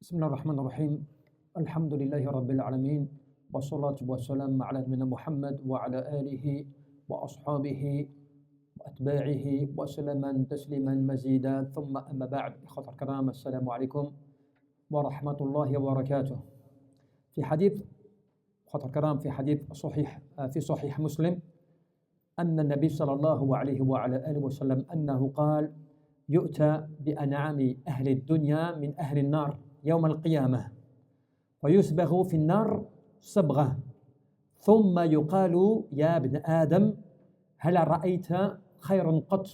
بسم الله الرحمن الرحيم الحمد لله رب العالمين والصلاة والسلام على نبينا محمد وعلى آله وأصحابه وأتباعه وسلم تسليما مزيدا ثم أما بعد إخوة الكرام السلام عليكم ورحمة الله وبركاته في حديث إخوة الكرام في حديث صحيح مسلم أن النبي صلى الله عليه وعلى آله وسلم أنه قال يؤتى بأنعام أهل الدنيا من أهل النار يوم القيامة ويسبغ في النار صبغة ثم يقال يا ابن آدم هل رأيت خيرا قط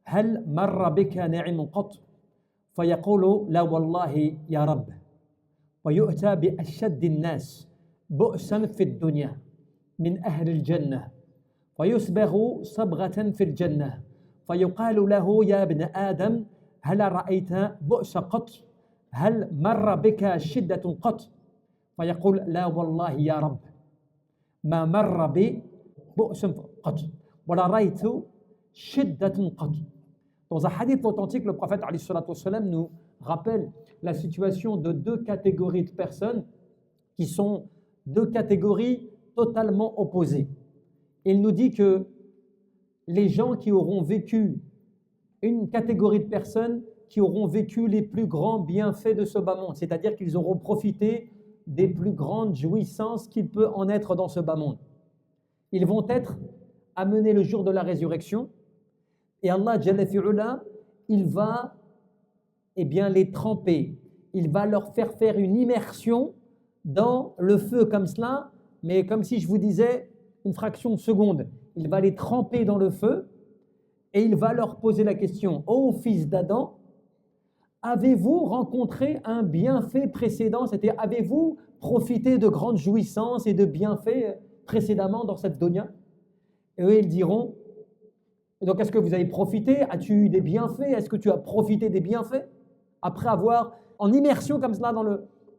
هل مر بك نعم قط فيقول لا والله يا رب ويؤتى بأشد الناس بؤسا في الدنيا من أهل الجنة ويسبغ صبغة في الجنة فيقال له يا ابن آدم هل رأيت بؤس قط هل مر بك شدة قط فيقول لا والله يا رب ما مر بي بؤس قط ولا رأيت شدة قط. Dans un hadith authentique, le prophète alayhi salatu wassalam nous rappelle la situation de deux catégories de personnes qui sont deux catégories totalement opposées. Il nous dit que les gens qui auront vécu, une catégorie de personnes qui auront vécu les plus grands bienfaits de ce bas monde, c'est-à-dire qu'ils auront profité des plus grandes jouissances qu'il peut en être dans ce bas monde. Ils vont être amenés le jour de la résurrection et Allah Jalla fi'ula, il va les tremper, il va leur faire une immersion dans le feu comme cela, mais comme si je vous disais une fraction de seconde. Il va les tremper dans le feu et il va leur poser la question: ô fils d'Adam, avez-vous rencontré un bienfait précédent? C'est-à-dire, avez-vous profité de grandes jouissances et de bienfaits précédemment dans cette dunya? Et eux, ils diront: donc est-ce que vous avez profité? As-tu eu des bienfaits? Est-ce que tu as profité des bienfaits? Après avoir, en immersion comme cela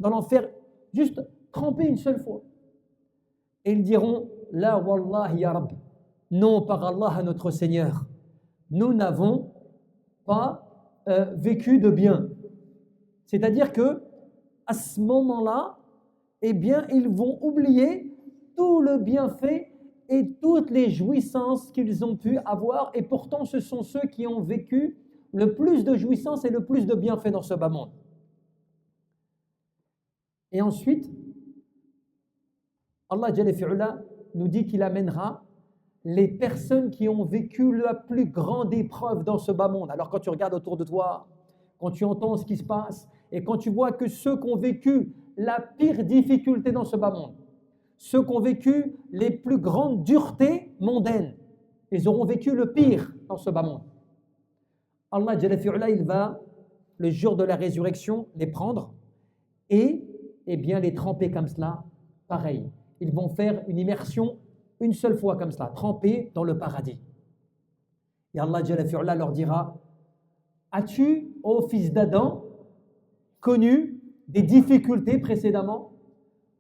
dans l'enfer, juste trempé une seule fois. Et ils diront: la wallah ya Rabb, non, par Allah notre Seigneur, nous n'avons pas vécu de bien. C'est-à-dire que à ce moment-là, ils vont oublier tout le bienfait et toutes les jouissances qu'ils ont pu avoir, et pourtant ce sont ceux qui ont vécu le plus de jouissances et le plus de bienfaits dans ce bas monde. Et ensuite, Allah Jalla fi'ula nous dit qu'il amènera les personnes qui ont vécu la plus grande épreuve dans ce bas monde. Alors quand tu regardes autour de toi, quand tu entends ce qui se passe, et quand tu vois que ceux qui ont vécu la pire difficulté dans ce bas monde, ceux qui ont vécu les plus grandes duretés mondaines, ils auront vécu le pire dans ce bas monde. Allah Jalla fi'ula, il va, le jour de la résurrection, les prendre et les tremper comme cela, pareil. Ils vont faire une immersion une seule fois comme cela, trempés dans le paradis. Et Allah Jalla fi'ula leur dira: as-tu, ô fils d'Adam, connu des difficultés précédemment?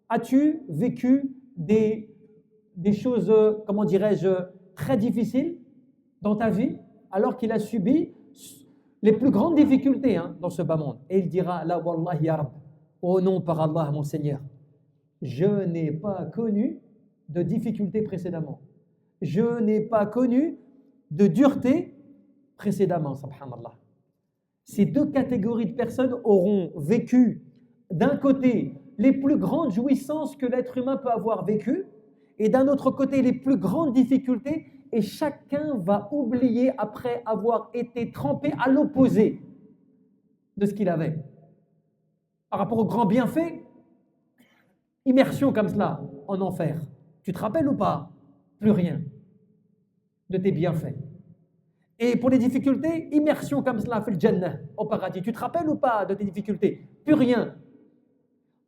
As-tu vécu des choses, comment dirais-je, très difficiles dans ta vie, alors qu'il a subi les plus grandes difficultés dans ce bas monde? Et il dira: la wallah ya Rabb, oh non, par Allah mon Seigneur, je n'ai pas connu de difficultés précédemment. Je n'ai pas connu de dureté précédemment, subhanallah. Ces deux catégories de personnes auront vécu d'un côté les plus grandes jouissances que l'être humain peut avoir vécues et d'un autre côté les plus grandes difficultés, et chacun va oublier après avoir été trempé à l'opposé de ce qu'il avait. Par rapport aux grands bienfaits, immersion comme cela en enfer. Tu te rappelles ou pas? Plus rien de tes bienfaits. Et pour les difficultés, immersion comme cela, fil jannah, au paradis. Tu te rappelles ou pas de tes difficultés? Plus rien.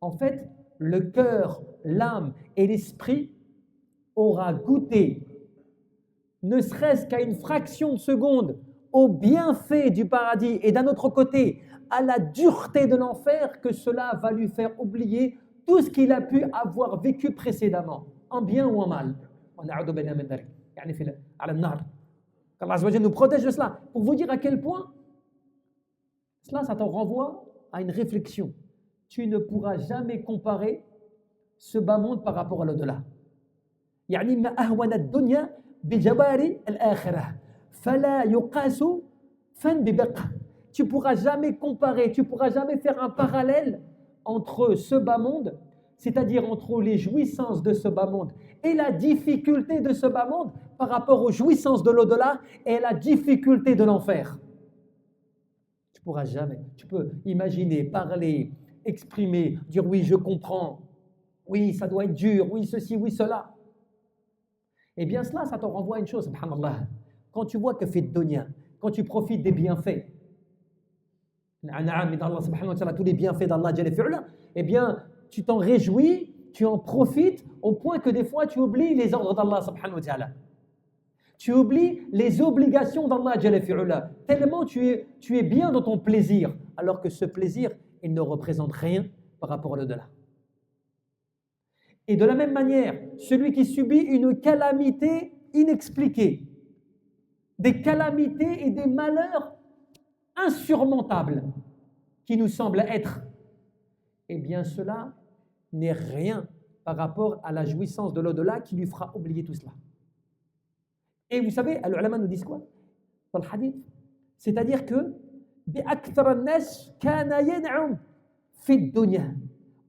En fait, le cœur, l'âme et l'esprit aura goûté, ne serait-ce qu'à une fraction de seconde, au bienfait du paradis, et d'un autre côté, à la dureté de l'enfer, que cela va lui faire oublier tout ce qu'il a pu avoir vécu précédemment, en bien ou en mal. qu'Allah Azza wa Jalla nous protège de cela. Pour vous dire à quel point cela, ça t'en renvoie à une réflexion. tu ne pourras jamais comparer ce bas monde par rapport à l'au-delà. يعني ما أهون الدنيا بجوار الآخرة فلا يقاس فن ببقى. Tu ne pourras jamais comparer, tu ne pourras jamais faire un parallèle entre ce bas monde, c'est-à-dire entre les jouissances de ce bas monde et la difficulté de ce bas monde par rapport aux jouissances de l'au-delà et la difficulté de l'enfer. Tu ne pourras jamais. Tu peux imaginer, parler, exprimer, dire oui, je comprends, oui, ça doit être dur, oui, ceci, oui, cela. Eh bien, cela, ça te renvoie à une chose, subhanallah. Quand tu vois que fait de dunya, quand tu profites des bienfaits, tous les bienfaits d'Allah, eh bien, tu t'en réjouis, tu en profites, au point que des fois, tu oublies les ordres d'Allah, subhanahu wa ta'ala. Tu oublies les obligations d'Allah, tellement tu es bien dans ton plaisir, alors que ce plaisir, il ne représente rien par rapport à l'au-delà. Et de la même manière, celui qui subit une calamité inexpliquée, des calamités et des malheurs insurmontables qui nous semblent être, eh bien cela n'est rien par rapport à la jouissance de l'au-delà qui lui fera oublier tout cela. Et vous savez, les ulama nous disent quoi dans le hadith? C'est-à-dire que بأكثر الناس كان ينعم في الدنيا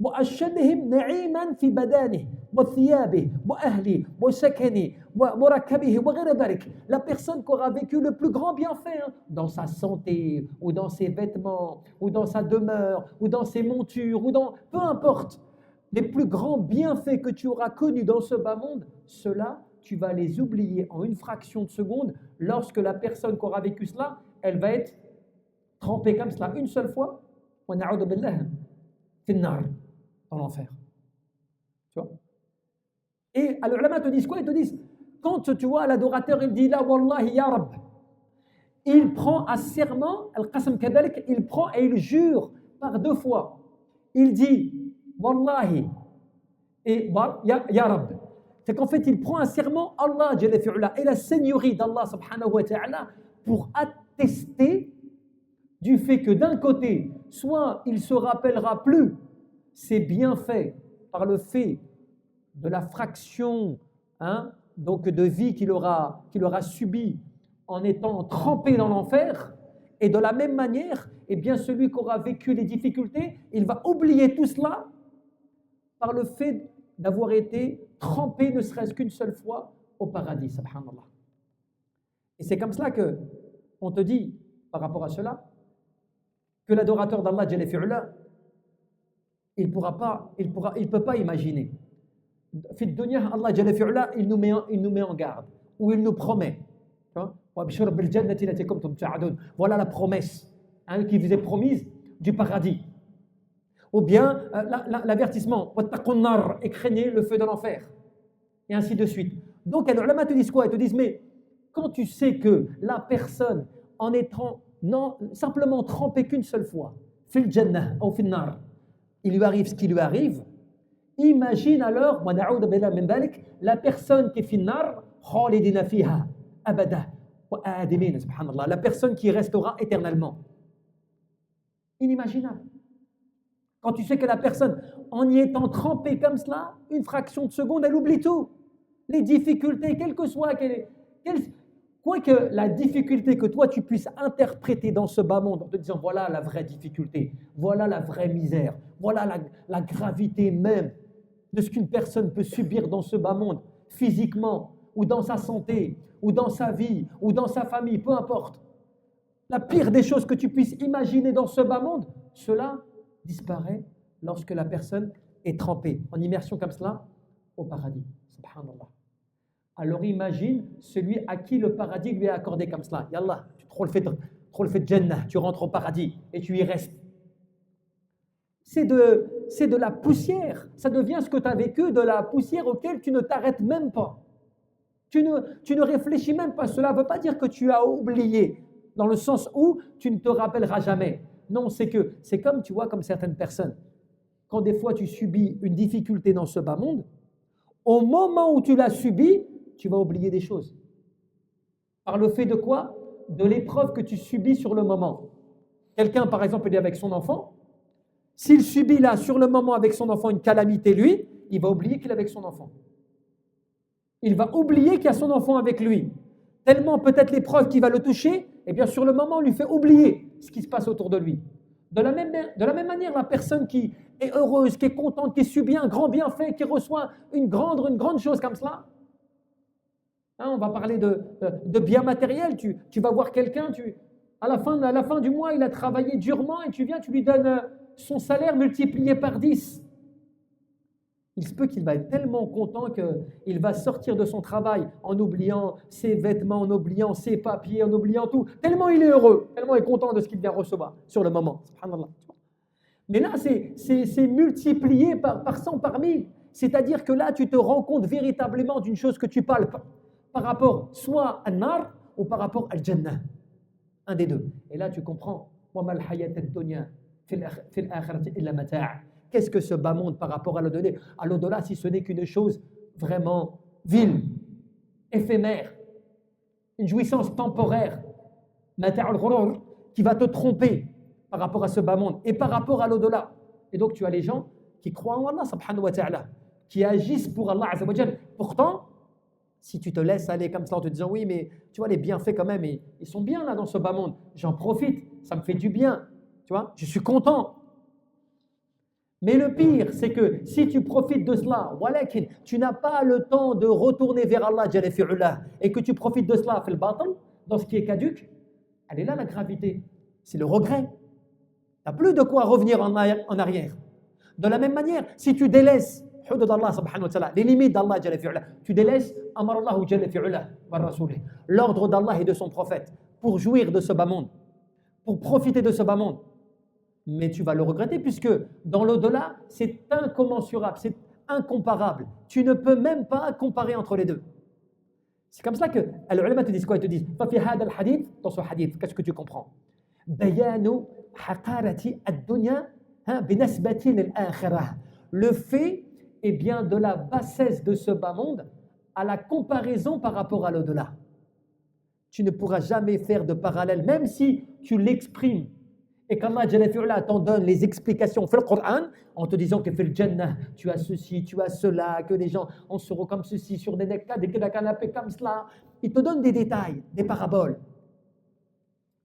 وأشدهم نعيما في بدانه وثيابه وأهله وسكنه ومركبه وغير ذلك. La personne qui aura vécu le plus grand bienfait dans sa santé ou dans ses vêtements ou dans sa demeure ou dans ses montures ou dans peu importe les plus grands bienfaits que tu auras connus dans ce bas monde, cela tu vas les oublier en une fraction de seconde lorsque la personne qui aura vécu cela, elle va être trempée comme cela une seule fois, dans l'enfer. Tu vois? Et les ulama te disent quoi? Ils te disent, quand tu vois l'adorateur, il dit la wallahi ya Rabb, il prend à serment, al-qasam kadalik, il prend et il jure par deux fois. Il dit wallahi et ya Rabb. C'est qu'en fait, il prend un serment Allah et la seigneurie d'Allah subhanahu wa ta'ala pour attester du fait que d'un côté, soit il se rappellera plus ses bienfaits par le fait de la fraction donc de vie qu'il aura subi en étant trempé dans l'enfer, et de la même manière, eh bien celui qui aura vécu les difficultés, il va oublier tout cela par le fait d'avoir été trempé ne serait-ce qu'une seule fois au paradis, subhanallah. Et c'est comme cela que on te dit, par rapport à cela, que l'adorateur d'Allah, il ne peut pas imaginer. Fi dunya, Allah il nous met en garde, ou il nous promet. Voilà la promesse qui vous est promise du paradis. Ou bien l'avertissement, et craignez le feu de l'enfer. Et ainsi de suite. Donc, les ulama te disent quoi? Ils te disent, mais quand tu sais que la personne, en étant simplement trempée qu'une seule fois, fil jannah ou fil nar, il lui arrive ce qui lui arrive, imagine alors, la personne qui est fil nar, khalidina fiha, abada, wa adimin, subhanallah, la personne qui restera éternellement. Inimaginable. Quand tu sais que la personne, en y étant trempée comme cela, une fraction de seconde, elle oublie tout. Les difficultés, quelle que soit, quoique la difficulté que toi tu puisses interpréter dans ce bas monde en te disant voilà la vraie difficulté, voilà la vraie misère, voilà la gravité même de ce qu'une personne peut subir dans ce bas monde, physiquement, ou dans sa santé, ou dans sa vie, ou dans sa famille, peu importe. La pire des choses que tu puisses imaginer dans ce bas monde, cela disparaît lorsque la personne est trempée en immersion comme cela au paradis. Subhanallah. Alors imagine celui à qui le paradis lui est accordé comme cela. Yallah, tu trop le fais de Jannah, tu rentres au paradis et tu y restes. C'est de la poussière. Ça devient ce que tu as vécu, de la poussière auquel tu ne t'arrêtes même pas. Tu ne réfléchis même pas. Cela ne veut pas dire que tu as oublié, dans le sens où tu ne te rappelleras jamais. Non, c'est comme, tu vois, comme certaines personnes. Quand des fois tu subis une difficulté dans ce bas monde, au moment où tu l'as subi, tu vas oublier des choses. Par le fait de quoi? De l'épreuve que tu subis sur le moment. Quelqu'un, par exemple, il est avec son enfant. S'il subit là, sur le moment, avec son enfant, une calamité, lui, il va oublier qu'il est avec son enfant. Il va oublier qu'il y a son enfant avec lui. Tellement peut-être l'épreuve qui va le toucher, eh bien sur le moment, on lui fait oublier ce qui se passe autour de lui. De la même manière, la personne qui est heureuse, qui est contente, qui subit un grand bienfait, qui reçoit une grande chose comme cela, hein, on va parler de biens matériels. Tu vas voir quelqu'un, à la fin du mois, il a travaillé durement et tu viens, tu lui donnes son salaire multiplié par 10. Il se peut qu'il va être tellement content qu'il va sortir de son travail en oubliant ses vêtements, en oubliant ses papiers, en oubliant tout. Tellement il est heureux, tellement il est content de ce qu'il vient recevoir sur le moment. Subhanallah. Mais là, c'est multiplié par 100, par 1000. C'est-à-dire que là, tu te rends compte véritablement d'une chose que tu palpes par rapport soit à Nar ou par rapport à Jannah. Un des deux. Et là, tu comprends. Qu'est-ce que ce bas monde par rapport à l'au-delà, si ce n'est qu'une chose vraiment vile, éphémère, une jouissance temporaire, qui va te tromper par rapport à ce bas monde et par rapport à l'au-delà. Et donc tu as les gens qui croient en Allah subhanahu wa ta'ala, qui agissent pour Allah azza wa jal. Pourtant, si tu te laisses aller comme ça en te disant oui, mais tu vois, les bienfaits quand même, ils sont bien là dans ce bas monde, j'en profite, ça me fait du bien, tu vois, je suis content. Mais le pire, c'est que si tu profites de cela, tu n'as pas le temps de retourner vers Allah et que tu profites de cela, dans ce qui est caduc, elle est là la gravité, c'est le regret. Tu n'as plus de quoi revenir en arrière. De la même manière, si tu délaisses les limites d'Allah, tu délaisses l'ordre d'Allah et de son prophète pour jouir de ce bas monde, pour profiter de ce bas monde. Mais tu vas le regretter puisque dans l'au-delà, c'est incommensurable, c'est incomparable. Tu ne peux même pas comparer entre les deux. C'est comme ça que les ulama te disent quoi? Ils te disent, dans ce hadith, qu'est-ce que tu comprends? Le fait bien, de la bassesse de ce bas monde à la comparaison par rapport à l'au-delà. Tu ne pourras jamais faire de parallèle, même si tu l'exprimes et qu'Allah t'en donne les explications dans le Coran en te disant que fil Jannah, tu as ceci, tu as cela, que les gens en seront comme ceci, sur des canapés comme cela. Il te donne des détails, des paraboles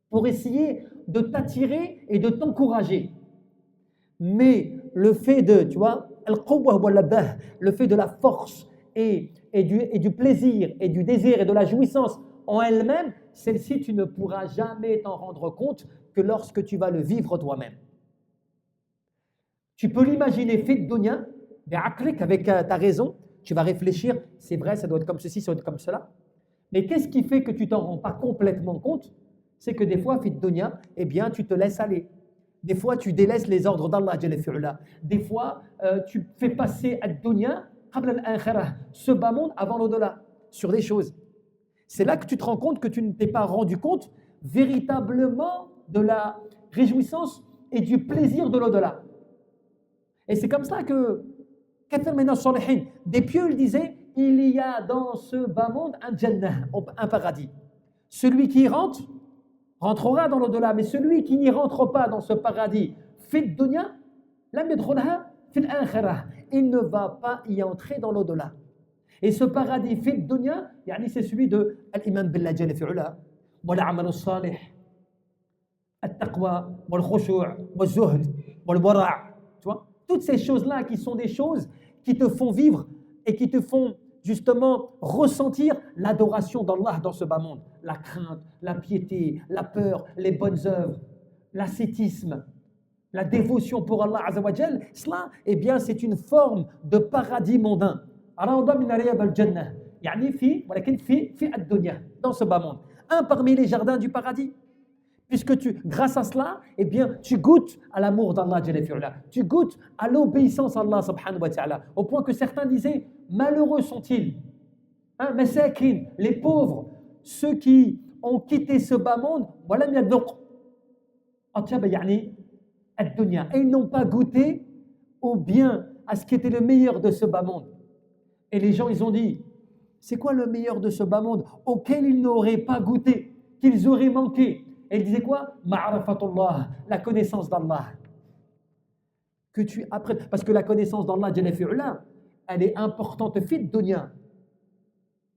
pour essayer de t'attirer et de t'encourager. Mais le fait de, tu vois, le fait de la force et du plaisir et du désir et de la jouissance en elle-même, celle-ci, tu ne pourras jamais t'en rendre compte que lorsque tu vas le vivre toi-même. Tu peux l'imaginer fait de dunya, avec ta raison, tu vas réfléchir, c'est vrai, ça doit être comme ceci, ça doit être comme cela. Mais qu'est-ce qui fait que tu t'en rends pas complètement compte? C'est que des fois, fait de dunya, eh bien, tu te laisses aller. Des fois, tu délaisses les ordres d'Allah. Des fois, tu fais passer ad-dunya, ce bas monde avant l'au-delà, sur des choses. C'est là que tu te rends compte que tu ne t'es pas rendu compte véritablement de la réjouissance et du plaisir de l'au-delà. Et c'est comme ça que des pieux ils disaient, il y a dans ce bas monde un jannah, un paradis. Celui qui y rentrera dans l'au-delà, mais celui qui n'y rentre pas dans ce paradis, il ne va pas y entrer dans l'au-delà. Et ce paradis fait dunya, c'est celui de l'iman billah jalla fi'ula, wa l'amal salih, at-taqwa, wa al-khushu', wa al-zuhd, wa al-wara'. Tu vois, toutes ces choses-là qui sont des choses qui te font vivre et qui te font justement ressentir l'adoration d'Allah dans ce bas monde. La crainte, la piété, la peur, les bonnes œuvres, l'ascétisme, la dévotion pour Allah Azza wa Jal, cela, eh bien, c'est une forme de paradis mondain. Dans ce bas monde. Un parmi les jardins du paradis. Puisque grâce à cela, eh bien, tu goûtes à l'amour d'Allah, tu goûtes à l'obéissance à Allah subhanahu wa ta'ala, au point que certains disaient, malheureux sont-ils, les pauvres, ceux qui ont quitté ce bas monde, et ils n'ont pas goûté au bien, à ce qui était le meilleur de ce bas monde. Et les gens, ils ont dit, c'est quoi le meilleur de ce bas monde auquel ils n'auraient pas goûté, qu'ils auraient manqué? Et ils disaient quoi? Ma'rafatullah, la connaissance d'Allah. que tu apprennes. Parce que la connaissance d'Allah, Jalla fi'ula, elle est importante fit dunya.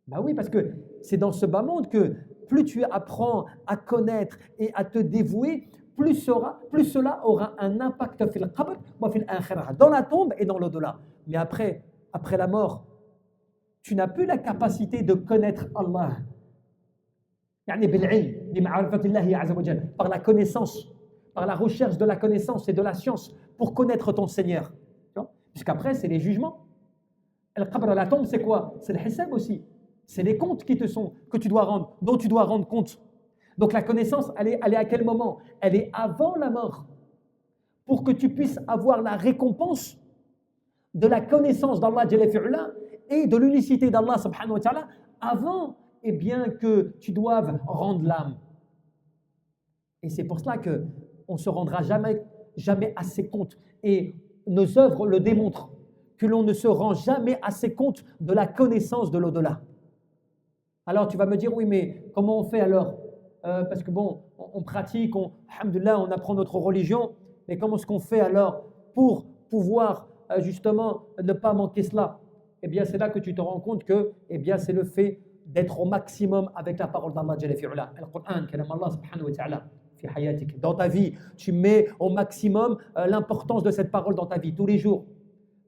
Ben oui, parce que c'est dans ce bas monde que plus tu apprends à connaître et à te dévouer, plus cela aura un impact fil qabr wa fil akhirah, dans la tombe et dans l'au-delà. Mais après la mort, tu n'as plus la capacité de connaître Allah. يعني بالعلم بمعرفة الله عز وجل, par la connaissance, par la recherche de la connaissance et de la science pour connaître ton Seigneur. Puisqu'après, c'est les jugements. Al-qabr, la tombe, c'est quoi? C'est le hisab aussi. C'est les comptes dont tu dois rendre compte. Donc la connaissance, elle est à quel moment? Elle est avant la mort. Pour que tu puisses avoir la récompense de la connaissance d'Allah Jalla fi'ula et de l'unicité d'Allah subhanahu wa ta'ala avant que tu doives rendre l'âme. Et c'est pour cela qu'on ne se rendra jamais assez compte. Et nos œuvres le démontrent, que l'on ne se rend jamais assez compte de la connaissance de l'au-delà. Alors tu vas me dire, oui, mais comment on fait alors? Parce que bon, on pratique, alhamdoulilah, on apprend notre religion, mais comment est-ce qu'on fait alors pour pouvoir justement ne pas manquer cela? Eh bien, c'est là que tu te rends compte que c'est le fait d'être au maximum avec la parole d'Allah Jalla fi'ula. Al-Qur'an, kalam Allah subhanahu wa ta'ala, fi hayatik. Dans ta vie, tu mets au maximum l'importance de cette parole dans ta vie, tous les jours.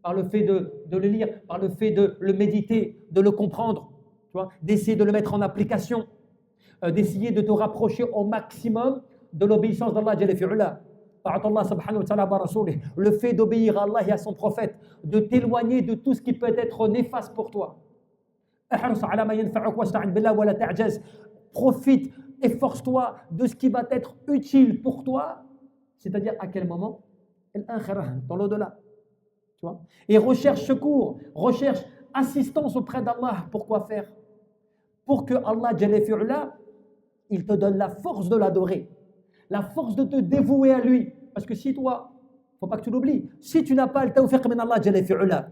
Par le fait de le lire, par le fait de le méditer, de le comprendre, tu vois, d'essayer de le mettre en application, d'essayer de te rapprocher au maximum de l'obéissance d'Allah Jalla fi'ula. Allah subhanahu wa ta'ala wa rasoulih. Le fait d'obéir à Allah et à son prophète, de t'éloigner de tout ce qui peut être néfaste pour toi. Profite, efforce-toi de ce qui va être utile pour toi, c'est-à-dire à quel moment? Dans l'au-delà. Tu vois? Et recherche secours, recherche assistance auprès d'Allah. Pourquoi faire? Pour que Allah Jalla fi'ula, il te donne la force de l'adorer, la force de te dévouer à lui. Parce que si toi, il ne faut pas que tu l'oublies, si tu n'as pas le tawfiq min Allah Jalla fi'ula,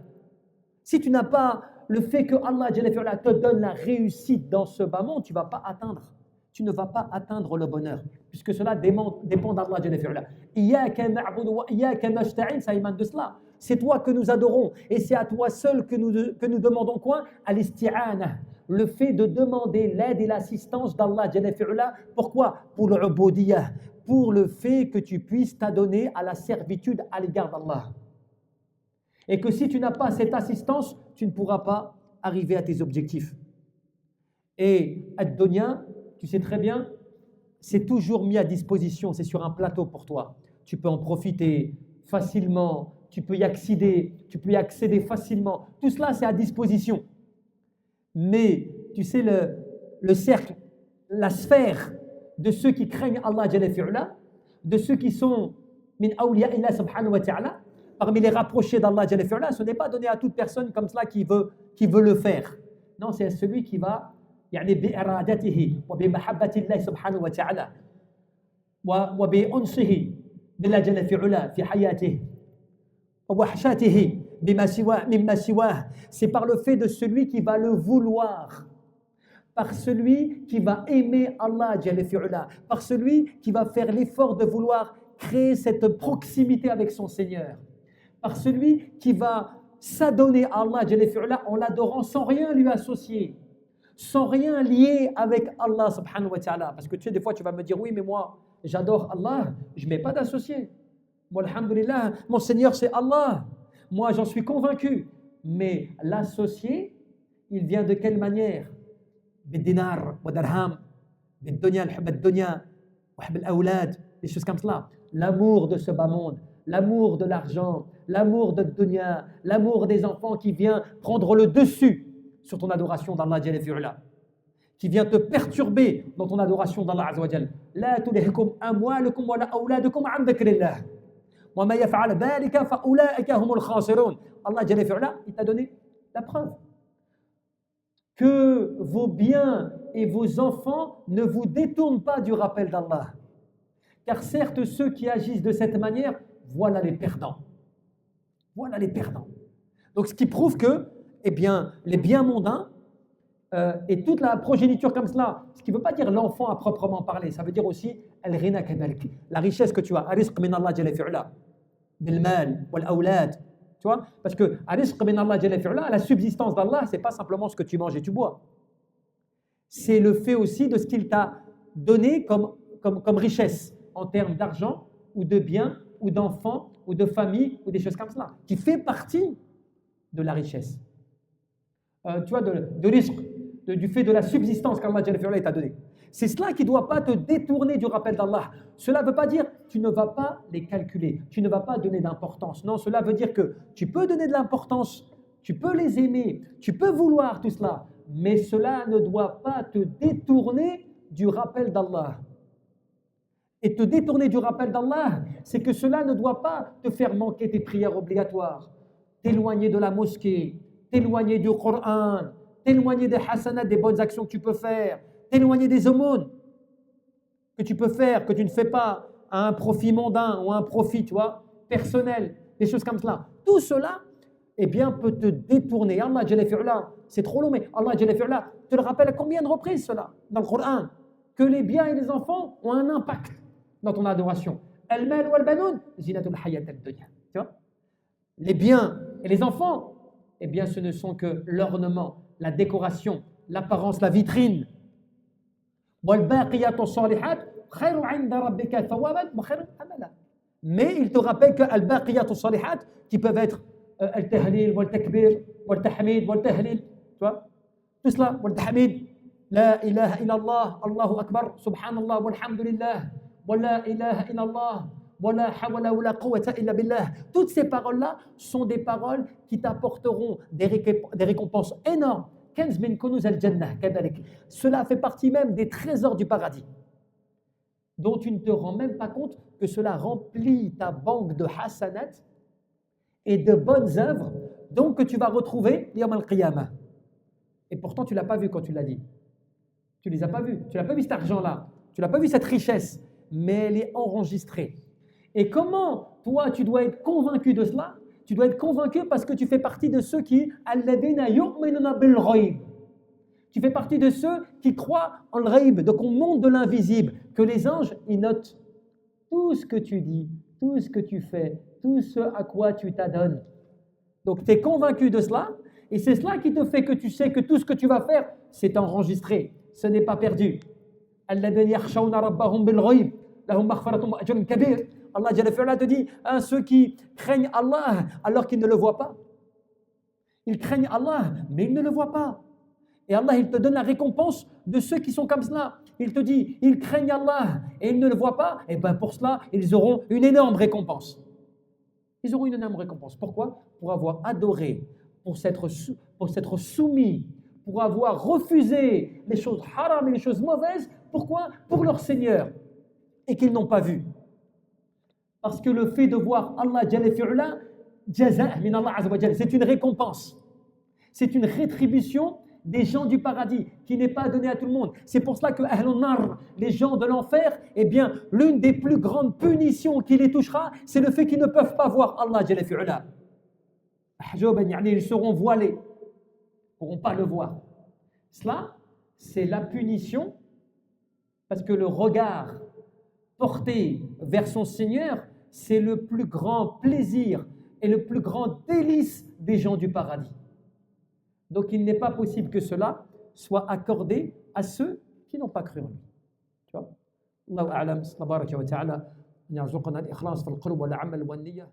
si tu n'as pas le fait que Allah Jalla fi'ula te donne la réussite dans ce bas monde, tu ne vas pas atteindre le bonheur, puisque cela dépend d'Allah Jalla fi'ula. Iyyaka na'budu wa iyyaka nasta'in, ça émane de cela. C'est toi que nous adorons et c'est à toi seul que nous demandons quoi? Al-isti'ana, le fait de demander l'aide et l'assistance d'Allah Jalla fi'ula. Pourquoi? Pour l'ubudiyah, pour le fait que tu puisses t'adonner à la servitude à l'égard d'Allah. Et que si tu n'as pas cette assistance, tu ne pourras pas arriver à tes objectifs. Et ad-dunya, tu sais très bien, c'est toujours mis à disposition, c'est sur un plateau pour toi. Tu peux en profiter facilement, tu peux y accéder facilement. Tout cela, c'est à disposition. Mais, tu sais, le cercle, la sphère de ceux qui craignent Allah Jalla fi'ula, de ceux qui sont min awliya illah subhanahu wa ta'ala, parmi les rapprochés d'Allah Jalla fi'ula, ce n'est pas donné à toute personne comme cela qui veut le faire. Non, c'est à celui qui va بإرادته وبمحبة الله سبحانه وتعالى وبأنسه بالله جل في علا في حياته ووحشاته مما سواه. C'est par le fait de celui qui va le vouloir, par celui qui va aimer Allah Jalla fi Ula, par celui qui va faire l'effort de vouloir créer cette proximité avec son Seigneur, par celui qui va s'adonner à Allah Jalla fi Ula en l'adorant sans rien lui associer, sans rien lier avec Allah subhanahu wa ta'ala. Parce que tu sais, des fois tu vas me dire, oui, mais moi j'adore Allah, je ne mets pas d'associé. Moi, alhamdulillah, mon Seigneur c'est Allah. Moi j'en suis convaincu. Mais l'associé, il vient de quelle manière? Bid-dinar wa darham, bid-dunya, al-hub ad-dunya, wa hub al-awlad, des choses comme cela. L'amour de ce bas monde, l'amour de l'argent, l'amour de dunya, l'amour des enfants qui vient prendre le dessus sur ton adoration d'Allah Jalla fi Ula, qui vient te perturber dans ton adoration d'Allah Azza wa Jal. La tulhikum amwalukum wa la awladukum an dhikrillah. Wa ma yaf'al dhalika fa ulaika humul khasirun. Allah Jalla fi Ula, il t'a donné la preuve que vos biens et vos enfants ne vous détournent pas du rappel d'Allah. Car certes, ceux qui agissent de cette manière, voilà les perdants. Voilà les perdants. Donc ce qui prouve que eh bien, les biens mondains et toute la progéniture comme cela, ce qui ne veut pas dire l'enfant à proprement parler, ça veut dire aussi la richesse que tu as, rizq min Allah Jalla fi Ula. بالمال والأولاد. Tu vois? Parce que الرزق من الله جل في علاه, la subsistance d'Allah, c'est pas simplement ce que tu manges et tu bois. C'est le fait aussi de ce qu'il t'a donné comme richesse en termes d'argent ou de biens ou d'enfants ou de famille ou des choses comme cela, qui fait partie de la richesse. Tu vois, de risque, du fait de la subsistance qu'Allah t'a donné. C'est cela qui ne doit pas te détourner du rappel d'Allah. Cela ne veut pas dire tu ne vas pas les calculer, tu ne vas pas donner d'importance. Non, cela veut dire que tu peux donner de l'importance, tu peux les aimer, tu peux vouloir tout cela, mais cela ne doit pas te détourner du rappel d'Allah. Et te détourner du rappel d'Allah, c'est que cela ne doit pas te faire manquer tes prières obligatoires, t'éloigner de la mosquée, t'éloigner du Coran, t'éloigner des hasanats, des bonnes actions que tu peux faire, t'éloigner des aumônes que tu peux faire, que tu ne fais pas à un profit mondain ou à un profit, tu vois, personnel, des choses comme cela. Tout cela, eh bien, peut te détourner. Allah Jalla fi'ala, c'est trop long, mais Allah Jalla fi'ala te le rappelle à combien de reprises cela dans le Coran, que les biens et les enfants ont un impact dans ton adoration. Al-mal wal banoun, zinatul hayat ad-dunya. Tu vois? Les biens et les enfants, eh bien, ce ne sont que l'ornement, la décoration, l'apparence, la vitrine. وَالْبَاقِيَاتُ الصَّالِحَاتُ خَيْرٌ عِنْدَ رَبِّكَ ثَوَابًا وَخَيْرٌ أَمَلًا. Mais il te rappelle que al-baqiyat as-salihat, qui peuvent être al-tahlil, wal-takbir, wal-tahmid, wal-tahlil, tu vois, tout cela, wal-tahmid, la ilaha illallah, Allahu akbar, subhanallah, walhamdulillah, wa la ilaha illallah, wa la hawla wa la quwwata illa billah. Toutes ces paroles-là sont des paroles qui t'apporteront des récompenses énormes. كنز من كنوز الجنة كذلك. Cela fait partie même des trésors du paradis, dont tu ne te rends même pas compte que cela remplit ta banque de hasanat et de bonnes œuvres, donc que tu vas retrouver Yawm al-Qiyamah. Et pourtant, tu ne l'as pas vu quand tu l'as dit. Tu ne les as pas vus. Tu n'as pas vu cet argent-là. Tu n'as pas vu cette richesse. Mais elle est enregistrée. Et comment, toi, tu dois être convaincu de cela? Tu dois être convaincu parce que tu fais partie de ceux qui alladhina yu'minuna bil ghaib. Tu fais partie de ceux qui croient en le ghaib, donc au monde de l'invisible, que les anges, ils notent tout ce que tu dis, tout ce que tu fais, tout ce à quoi tu t'adonnes. Donc tu es convaincu de cela, et c'est cela qui te fait que tu sais que tout ce que tu vas faire, c'est enregistré, ce n'est pas perdu. Alladhina yakhshawna rabbahum bil ghaib, lahum maghfiratun wa ajrun kabir. Allah Jalla fi'ala te dit, hein, ceux qui craignent Allah alors qu'ils ne le voient pas. Ils craignent Allah, mais ils ne le voient pas. Et Allah, il te donne la récompense de ceux qui sont comme cela. Il te dit, ils craignent Allah et ils ne le voient pas. Et bien pour cela, ils auront une énorme récompense. Ils auront une énorme récompense. Pourquoi? Pour avoir adoré, pour s'être soumis, pour avoir refusé les choses haram et les choses mauvaises. Pourquoi? Pour leur Seigneur. Et qu'ils n'ont pas vu. Parce que le fait de voir Allah Jalla fi'ala, jaza' min Allah azza wa jalla, c'est une récompense. C'est une rétribution des gens du paradis qui n'est pas donnée à tout le monde. C'est pour cela que Ahlun Nar, les gens de l'enfer, eh bien, l'une des plus grandes punitions qui les touchera, c'est le fait qu'ils ne peuvent pas voir Allah Jalla fi'ala. Ils seront voilés, ils ne pourront pas le voir. Cela, c'est la punition, parce que le regard porté vers son Seigneur, c'est le plus grand plaisir et le plus grand délice des gens du paradis. Donc il n'est pas possible que cela soit accordé à ceux qui n'ont pas cru en lui. Tu vois? Allahu a'lam, tabaraka wa ta'ala, yarzuqna al-ikhlas fil qulub wal amal wan niyyah.